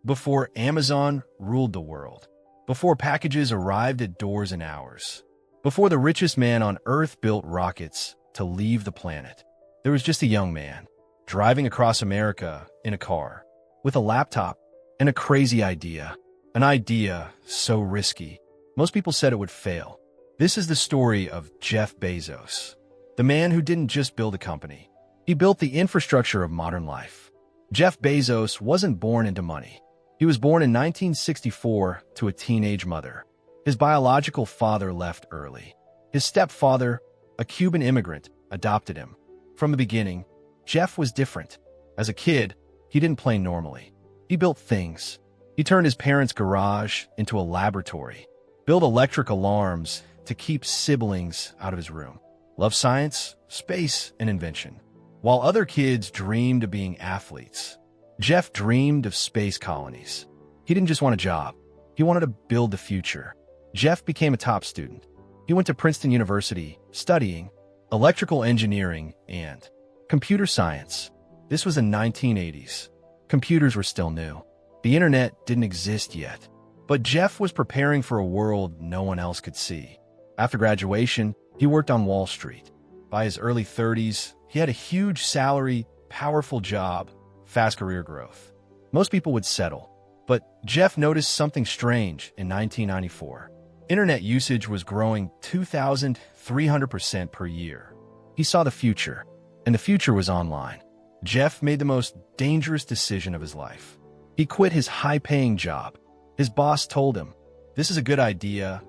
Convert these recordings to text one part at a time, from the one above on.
Before Amazon ruled the world. Before packages arrived at doors in hours. Before the richest man on Earth built rockets to leave the planet. There was just a young man, driving across America in a car, with a laptop and a crazy idea. An idea so risky, most people said it would fail. This is the story of Jeff Bezos, the man who didn't just build a company. He built the infrastructure of modern life. Jeff Bezos wasn't born into money. He was born in 1964 to a teenage mother. His biological father left early. His stepfather, a Cuban immigrant, adopted him. From the beginning, Jeff was different. As a kid, he didn't play normally. He built things. He turned his parents' garage into a laboratory, built electric alarms to keep siblings out of his room, loved science, space, and invention. While other kids dreamed of being athletes, Jeff dreamed of space colonies. He didn't just want a job. He wanted to build the future. Jeff became a top student. He went to Princeton University, studying electrical engineering and computer science. This was the 1980s. Computers were still new. The internet didn't exist yet. But Jeff was preparing for a world no one else could see. After graduation, he worked on Wall Street. By his early 30s, he had a huge salary, powerful job, fast career growth. Most people would settle. But Jeff noticed something strange in 1994. Internet usage was growing 2,300% per year. He saw the future, and the future was online. Jeff made the most dangerous decision of his life. He quit his high-paying job. His boss told him, "This is a good idea,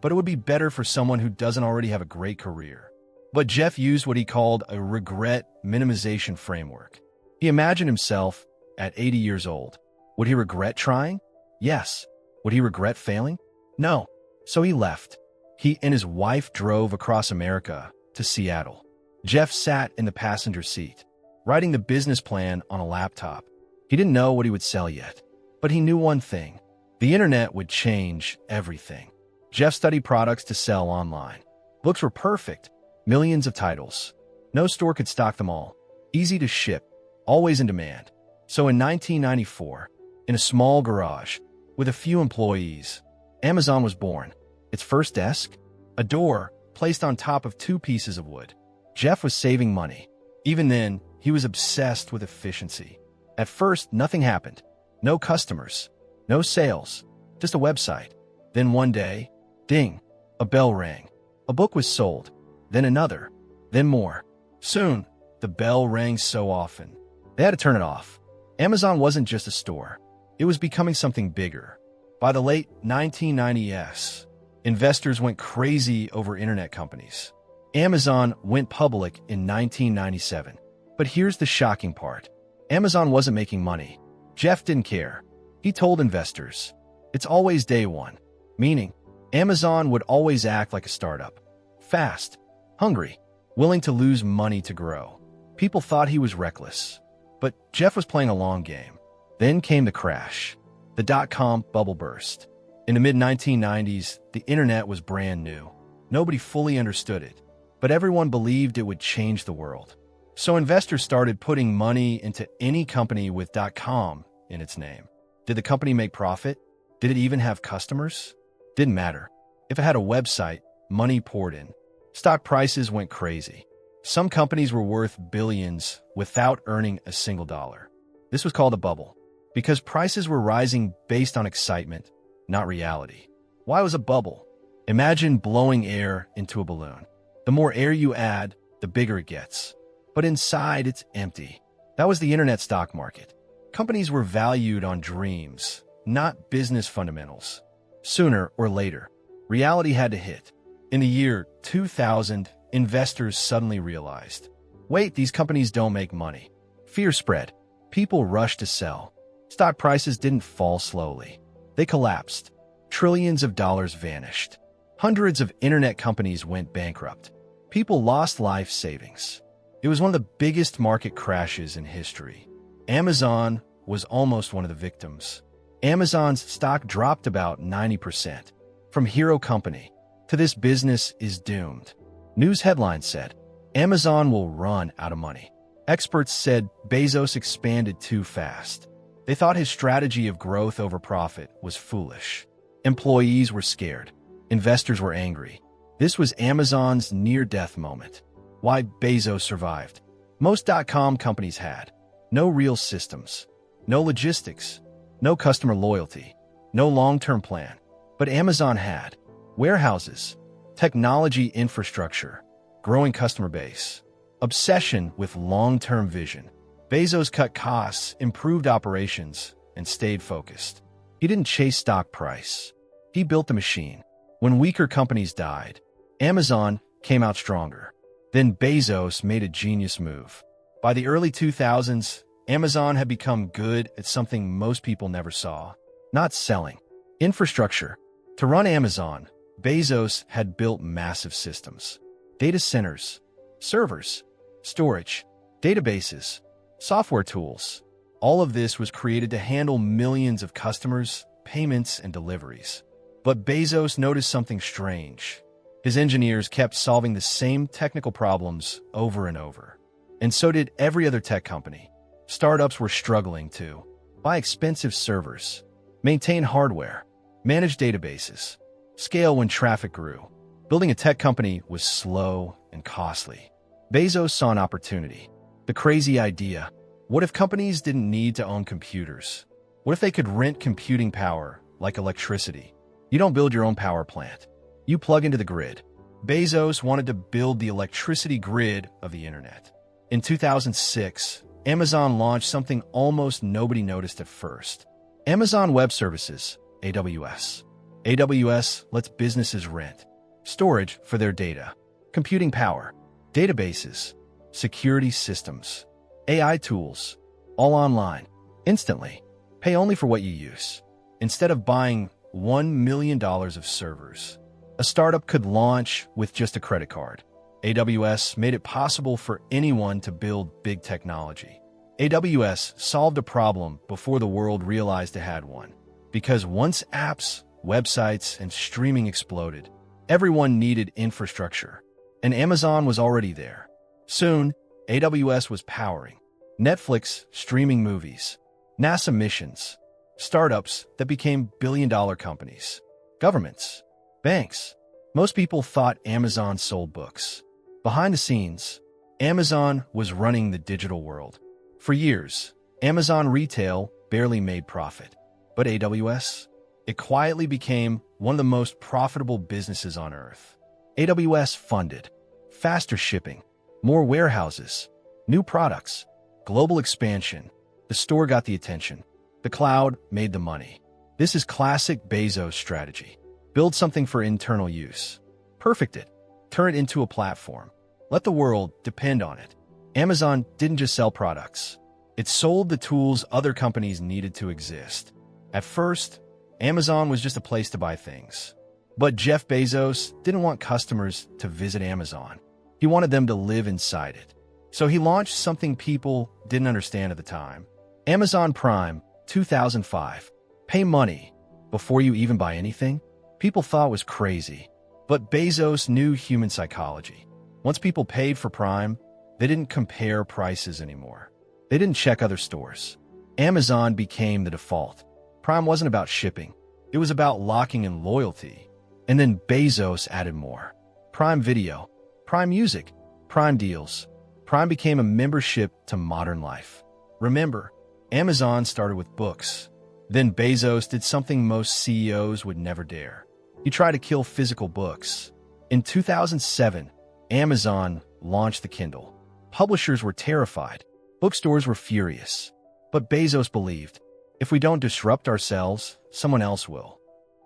but it would be better for someone who doesn't already have a great career." But Jeff used what he called a regret minimization framework. He imagined himself at 80 years old. Would he regret trying? Yes. Would he regret failing? No. So he left. He and his wife drove across America to Seattle. Jeff sat in the passenger seat, writing the business plan on a laptop. He didn't know what he would sell yet, but he knew one thing. The internet would change everything. Jeff studied products to sell online. Books were perfect. Millions of titles. No store could stock them all. Easy to ship. Always in demand. So in 1994, in a small garage, with a few employees, Amazon was born. Its first desk? A door placed on top of two pieces of wood. Jeff was saving money. Even then, he was obsessed with efficiency. At first, nothing happened. No customers. No sales. Just a website. Then one day, ding, a bell rang. A book was sold. Then another. Then more. Soon, the bell rang so often, they had to turn it off. Amazon wasn't just a store. It was becoming something bigger. By the late 1990s, investors went crazy over internet companies. Amazon went public in 1997. But here's the shocking part. Amazon wasn't making money. Jeff didn't care. He told investors, "It's always day one," meaning Amazon would always act like a startup. Fast, hungry, willing to lose money to grow. People thought he was reckless. But Jeff was playing a long game. Then came the crash. The dot-com bubble burst. In the mid-1990s, the internet was brand new. Nobody fully understood it, but everyone believed it would change the world. So investors started putting money into any company with .com in its name. Did the company make profit? Did it even have customers? Didn't matter. If it had a website, money poured in. Stock prices went crazy. Some companies were worth billions without earning a single dollar. This was called a bubble, because prices were rising based on excitement, not reality. Why was a bubble? Imagine blowing air into a balloon. The more air you add, the bigger it gets. But inside, it's empty. That was the internet stock market. Companies were valued on dreams, not business fundamentals. Sooner or later, reality had to hit. In the year 2000, investors suddenly realized, wait, these companies don't make money. Fear spread. People rushed to sell. Stock prices didn't fall slowly. They collapsed. Trillions of dollars vanished. Hundreds of internet companies went bankrupt. People lost life savings. It was one of the biggest market crashes in history. Amazon was almost one of the victims. Amazon's stock dropped about 90%. From hero company to "this business is doomed." News headlines said, "Amazon will run out of money." Experts said Bezos expanded too fast. They thought his strategy of growth over profit was foolish. Employees were scared. Investors were angry. This was Amazon's near-death moment. Why Bezos survived. Most .com companies had no real systems, no logistics, no customer loyalty, no long-term plan. But Amazon had warehouses, technology infrastructure, growing customer base, obsession with long-term vision. Bezos cut costs, improved operations, and stayed focused. He didn't chase stock price. He built the machine. When weaker companies died, Amazon came out stronger. Then Bezos made a genius move. By the early 2000s, Amazon had become good at something most people never saw, not selling. Infrastructure. To run Amazon, Bezos had built massive systems. Data centers, servers, storage, databases, software tools. All of this was created to handle millions of customers, payments, and deliveries. But Bezos noticed something strange. His engineers kept solving the same technical problems over and over. And so did every other tech company. Startups were struggling to buy expensive servers, maintain hardware, manage databases, scale when traffic grew. Building a tech company was slow and costly. Bezos saw an opportunity. The crazy idea. What if companies didn't need to own computers? What if they could rent computing power like electricity? You don't build your own power plant. You plug into the grid. Bezos wanted to build the electricity grid of the internet. In 2006, Amazon launched something almost nobody noticed at first. Amazon Web Services, AWS. AWS lets businesses rent storage for their data, computing power, databases, security systems, AI tools, all online, instantly. Pay only for what you use. Instead of buying $1 million of servers, a startup could launch with just a credit card. AWS made it possible for anyone to build big technology. AWS solved a problem before the world realized it had one. Because once apps, websites, and streaming exploded, everyone needed infrastructure. And Amazon was already there. Soon, AWS was powering Netflix streaming movies, NASA missions, startups that became billion-dollar companies, governments, banks. Most people thought Amazon sold books. Behind the scenes, Amazon was running the digital world. For years, Amazon retail barely made profit. But AWS? It quietly became one of the most profitable businesses on earth. AWS funded faster shipping, more warehouses, new products, global expansion. The store got the attention. The cloud made the money. This is classic Bezos strategy. Build something for internal use. Perfect it. Turn it into a platform. Let the world depend on it. Amazon didn't just sell products. It sold the tools other companies needed to exist. At first, Amazon was just a place to buy things. But Jeff Bezos didn't want customers to visit Amazon. He wanted them to live inside it. So he launched something people didn't understand at the time. Amazon Prime, 2005. Pay money before you even buy anything? People thought it was crazy. But Bezos knew human psychology. Once people paid for Prime, they didn't compare prices anymore. They didn't check other stores. Amazon became the default. Prime wasn't about shipping. It was about locking in loyalty. And then Bezos added more. Prime Video, Prime Music, Prime Deals. Prime became a membership to modern life. Remember, Amazon started with books. Then Bezos did something most CEOs would never dare. He tried to kill physical books. In 2007, Amazon launched the Kindle. Publishers were terrified. Bookstores were furious. But Bezos believed, if we don't disrupt ourselves, someone else will.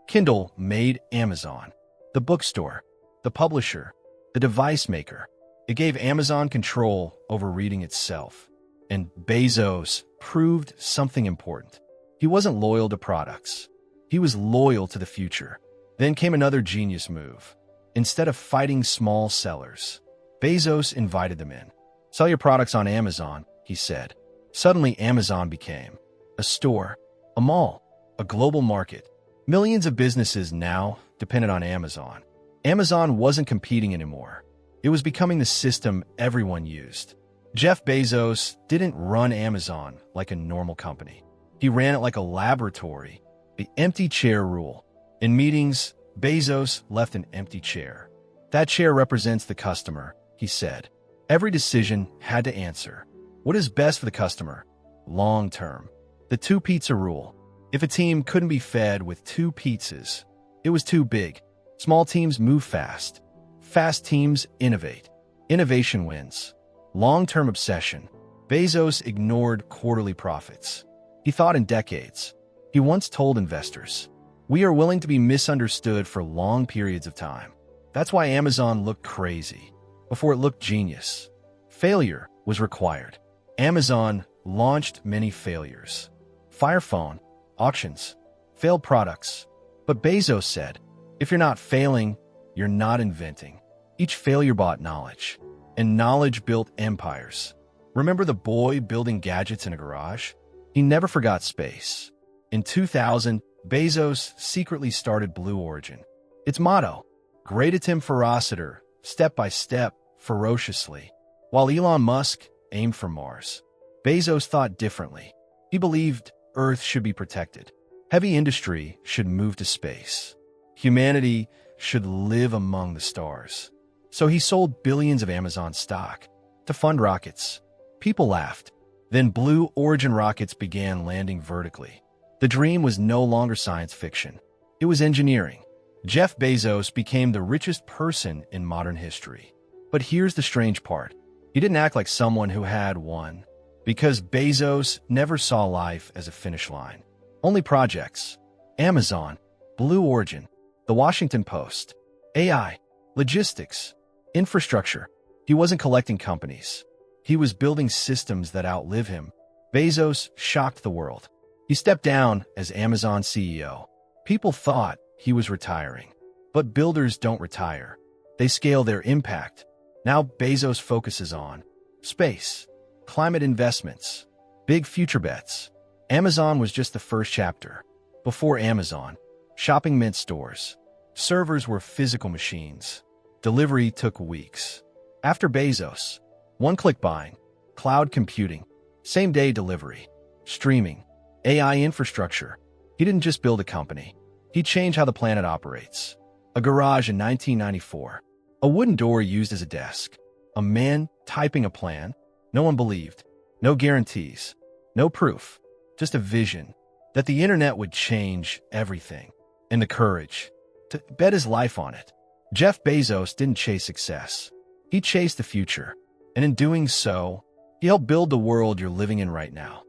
Kindle made Amazon the bookstore, the publisher, the device maker. It gave Amazon control over reading itself. And Bezos proved something important. He wasn't loyal to products. He was loyal to the future. Then came another genius move. Instead of fighting small sellers, Bezos invited them in. Sell your products on Amazon, he said. Suddenly, Amazon became a store, a mall, a global market. Millions of businesses now depended on Amazon. Amazon wasn't competing anymore. It was becoming the system everyone used. Jeff Bezos didn't run Amazon like a normal company. He He ran it like a laboratory. The empty chair rule. In meetings, Bezos left an empty chair. That chair represents the customer, he said. Every decision had to answer. What is best for the customer? Long term. The two-pizza rule. If a team couldn't be fed with two pizzas, it was too big. Small teams move fast. Fast teams innovate. Innovation wins. Long-term obsession. Bezos ignored quarterly profits. He thought in decades. He once told investors, "We are willing to be misunderstood for long periods of time." That's why Amazon looked crazy before it looked genius. Failure was required. Amazon launched many failures. Fire phone, auctions, failed products. But Bezos said, if you're not failing, you're not inventing. Each failure bought knowledge, and knowledge built empires. Remember the boy building gadgets in a garage? He never forgot space. In 2000, Bezos secretly started Blue Origin. Its motto, Gradatim ferociter, step by step, ferociously. While Elon Musk aimed for Mars, Bezos thought differently. He believed Earth should be protected. Heavy industry should move to space. Humanity should live among the stars. So he sold billions of Amazon stock to fund rockets. People laughed. Then Blue Origin rockets began landing vertically. The dream was no longer science fiction. It was engineering. Jeff Bezos became the richest person in modern history. But here's the strange part. He didn't act like someone who had won, because Bezos never saw life as a finish line. Only projects. Amazon, Blue Origin, The Washington Post, AI, logistics, infrastructure. He wasn't collecting companies. He was building systems that outlive him. Bezos shocked the world. He stepped down as Amazon CEO. People thought he was retiring. But builders don't retire. They scale their impact. Now Bezos focuses on space, climate investments, big future bets. Amazon was just the first chapter. Before Amazon, shopping meant stores. Servers were physical machines. Delivery took weeks. After Bezos, one-click buying, cloud computing, same-day delivery, streaming, AI infrastructure. He didn't just build a company. He changed how the planet operates. A garage in 1994. A wooden door used as a desk. A man typing a plan. No one believed. No guarantees. No proof. Just a vision that the internet would change everything. And the courage to bet his life on it. Jeff Bezos didn't chase success. He chased the future. And in doing so, he helped build the world you're living in right now.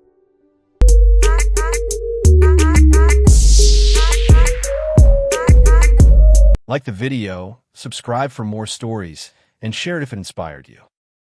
Like the video, subscribe for more stories, and share it if it inspired you.